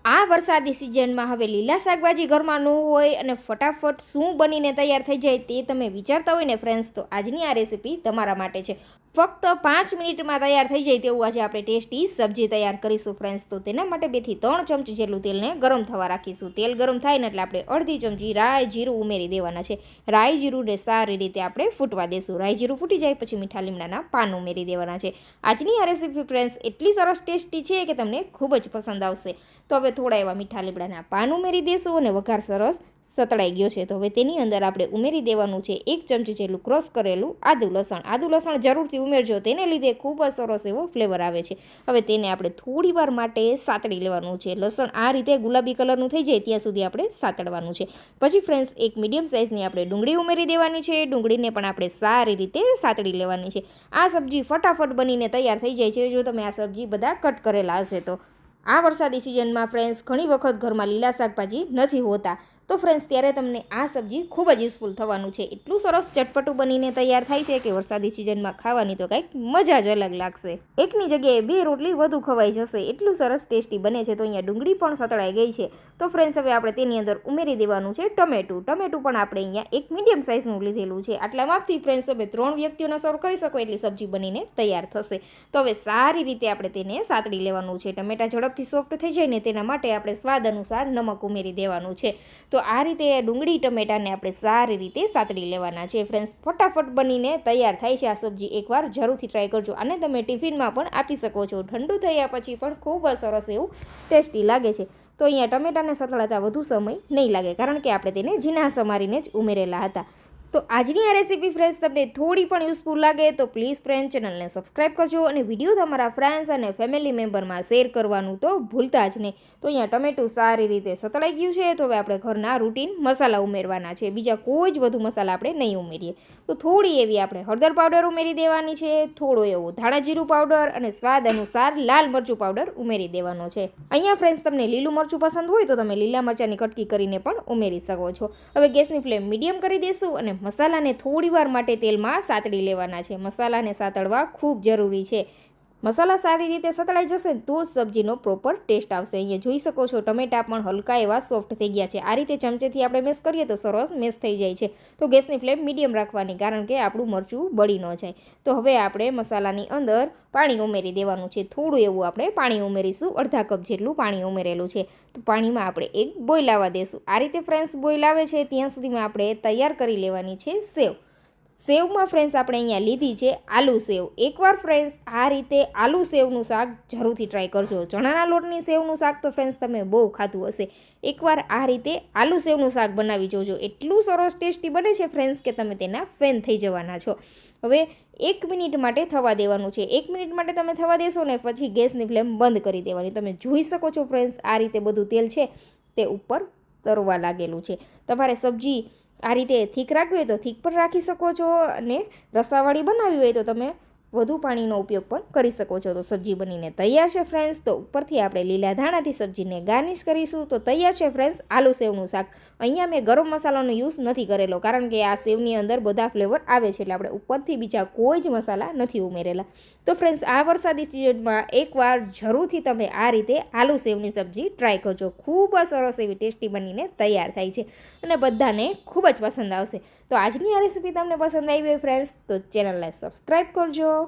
આ વરસાદી સિઝનમાં હવે લીલા શાકભાજી ઘરમાં ન હોય અને ફટાફટ શું બનીને તૈયાર થઈ જાય તે તમે વિચારતા હોય ને ફ્રેન્ડ્સ, તો આજની આ રેસીપી તમારા માટે છે. ફક્ત 5 મિનિટમાં તૈયાર થઈ જાય તેવું આજે આપણે ટેસ્ટી સબ્જી તૈયાર કરીશું ફ્રેન્ડ્સ. તો તેના માટે 2 થી 3 ચમચી જેટલું તેલને ગરમ થવા રાખીશું. તેલ ગરમ થાય ને એટલે આપણે અડધી ચમચી રાઈ જીરું ઉમેરી દેવાના છે. રાઈ જીરુંને સારી રીતે આપણે ફૂટવા દેશું. રાઈ જીરું ફૂટી જાય પછી મીઠા લીમડાના પાન ઉમેરી દેવાના છે. આજની આ રેસીપી ફ્રેન્ડ્સ એટલી સરસ ટેસ્ટી છે કે તમને ખૂબ જ પસંદ આવશે. તો હવે થોડા એવા મીઠા લીમડાના પાન ઉમેરી દેશું અને વઘાર સરસ સતળાઈ ગયો છે. તો હવે તેની અંદર આપણે ઉમેરી દેવાનું છે 1 ચમચી જેટલું ક્રશ કરેલું આદું લસણ જરૂરથી ઉમેરજો, તેને લીધે ખૂબ જ સરસ એવો ફ્લેવર આવે છે. હવે તેને આપણે થોડી વાર માટે સાતળી લેવાનું છે. લસણ આ રીતે ગુલાબી કલરનું થઈ જાય ત્યાં સુધી આપણે સાતળવાનું છે. પછી ફ્રેન્ડ્સ એક મીડિયમ સાઇઝની આપણે ડુંગળી ઉમેરી દેવાની છે. ડુંગળીને પણ આપણે સારી રીતે સાતળી લેવાની છે. આ સબ્જી ફટાફટ બનીને તૈયાર થઈ જાય છે જો તમે આ સબ્જી બધા કટ કરેલા હશે તો. આ વરસાદી સિઝનમાં ફ્રેન્ડ્સ ઘણી વખત ઘરમાં લીલા શાકભાજી નથી હોતા, તો ફ્રેન્ડ્સ ત્યારે તમને આ સબ્જી ખૂબ જ યુઝફુલ થવાનું છે. એટલું સરસ ચટપટું બનીને તૈયાર થાય છે કે વરસાદી સિઝનમાં ખાવાની તો કંઈક મજા જ અલગ લાગશે. એકની જગ્યાએ 2 રોટલી વધુ ખવાઈ જશે, એટલું સરસ ટેસ્ટી બને છે. તો અહીંયા ડુંગળી પણ સતળાઈ ગઈ છે. તો ફ્રેન્ડ્સ હવે આપણે તેની અંદર ઉમેરી દેવાનું છે ટમેટું પણ આપણે અહીંયા એક મીડિયમ સાઇઝનું લીધેલું છે. આટલા માપથી ફ્રેન્ડ્સ તમે 3 વ્યક્તિઓને સર્વ કરી શકો એટલી સબ્જી બનીને તૈયાર થશે. તો હવે સારી રીતે આપણે તેને સાતળી લેવાનું છે. ટમેટા ઝડપથી સોફ્ટ થઈ જાય ને તેના માટે આપણે સ્વાદ અનુસાર નમક ઉમેરી દેવાનું છે. તો આ રીતે ડુંગળી ટમેટાને આપણે સારી રીતે સાતળી લેવાના છે. ફ્રેન્ડ્સ ફટાફટ બનીને તૈયાર થાય છે આ સબ્જી. એકવાર જરૂરથી ટ્રાય કરજો. આને તમે ટિફિનમાં પણ આપી શકો છો. ઠંડુ થયા પછી પણ ખૂબ જ સરસ એવું ટેસ્ટી લાગે છે. તો અહીંયા ટમેટાને સતળાતા વધુ સમય નહીં લાગે કારણ કે આપણે તેને ઝીણા સમારીને જ ઉમેરેલા હતા. તો આજની આ રેસીપી ફ્રેન્ડ્સ તમને થોડી પણ યુઝફુલ લાગે તો પ્લીઝ ફ્રેન્ડ ચેનલને સબસ્ક્રાઈબ કરજો અને વિડીયો તમારા ફ્રેન્ડ્સ અને ફેમિલી મેમ્બરમાં શેર કરવાનું તો ભૂલતા જ નહીં. તો અહીંયા ટમેટું સારી રીતે સતળાઈ ગયું છે. તો હવે આપણે ઘરના રૂટીન મસાલા ઉમેરવાના છે. બીજા કોઈ જ વધુ મસાલા આપણે નહીં ઉમેરીએ. તો થોડી એવી આપણે હળદર પાવડર ઉમેરી દેવાની છે. થોડો એવો ધાણા જીરું પાવડર અને સ્વાદ અનુસાર લાલ મરચું પાવડર ઉમેરી દેવાનો છે. અહીંયા ફ્રેન્ડ્સ તમને લીલું મરચું પસંદ હોય તો તમે લીલા મરચાંની કટકી કરીને પણ ઉમેરી શકો છો. હવે ગેસની ફ્લેમ મીડિયમ કરી દઈશું અને મસાલાને થોડી વાર માટે તેલમાં સાતળી લેવાના છે. મસાલાને સાતળવા ખૂબ જરૂરી છે. મસાલા સારી રીતે સતળાઈ જશે તો જ સબ્જીનો પ્રોપર ટેસ્ટ આવશે. અહીંયા જોઈ શકો છો ટમેટા પણ હલકા એવા સોફ્ટ થઈ ગયા છે. આ રીતે ચમચેથી આપણે મેશ કરીએ તો સરસ મેશ થઈ જાય છે. તો ગેસની ફ્લેમ મીડિયમ રાખવાની કારણ કે આપણું મરચું બળી ન જાય. તો હવે આપણે મસાલાની અંદર પાણી ઉમેરી દેવાનું છે. થોડું એવું આપણે પાણી ઉમેરીશું. અડધા કપ જેટલું પાણી ઉમેરેલું છે. તો પાણીમાં આપણે એક બોઇલ આવવા દેશું. આ રીતે ફ્રેન્ડ્સ બોઇલ આવે છે ત્યાં સુધીમાં આપણે તૈયાર કરી લેવાની છે સેવ. સેવમાં ફ્રેન્ડ્સ આપણે અહીંયા લીધી છે આલુ સેવ. એકવાર ફ્રેન્ડ્સ આ રીતે આલુ સેવનું શાક જરૂરથી ટ્રાય કરજો. ચણાના લોટની સેવનું શાક તો ફ્રેન્ડ્સ તમે બહુ ખાધું હશે. એકવાર આ રીતે આલુ સેવનું શાક બનાવી જોજો. એટલું સરસ ટેસ્ટી બને છે ફ્રેન્ડ્સ કે તમે તેના ફેન થઈ જવાના છો. હવે 1 મિનિટ માટે થવા દેવાનું છે. 1 મિનિટ માટે તમે થવા દેશો ને પછી ગેસની ફ્લેમ બંધ કરી દેવાની. તમે જોઈ શકો છો ફ્રેન્ડ્સ આ રીતે બધું તેલ છે તે ઉપર તરવા લાગેલું છે. તમારે સબ્જી આ રીતે થીક રાખવી હોય તો થીક પણ રાખી શકો છો અને રસાવાળી બનાવવી હોય તો તમે વધુ પાણીનો ઉપયોગ પણ કરી શકો છો. તો સબ્જી બનીને તૈયાર છે ફ્રેન્ડ્સ. તો ઉપરથી આપણે લીલા ધાણાથી સબ્જીને ગાર્નિશ કરીશું. તો તૈયાર છે ફ્રેન્ડ્સ આલુ સેવનું શાક. અહીંયા મેં ગરમ મસાલાનો યુઝ નથી કરેલો કારણ કે આ સેવની અંદર બધા ફ્લેવર આવે છે એટલે આપણે ઉપરથી બીજા કોઈ જ મસાલા નથી ઉમેરેલા. તો ફ્રેન્ડ્સ આ વરસાદી સિઝનમાં એકવાર જરૂરથી તમે આ રીતે આલુ સેવની સબ્જી ટ્રાય કરજો. ખૂબ જ સરસ એવી ટેસ્ટી બનીને તૈયાર થાય છે અને બધાને ખૂબ જ પસંદ આવશે. તો આજની આ રેસીપી તમને પસંદ આવી હોય ફ્રેન્ડ્સ તો ચેનલને સબસ્ક્રાઈબ કરજો.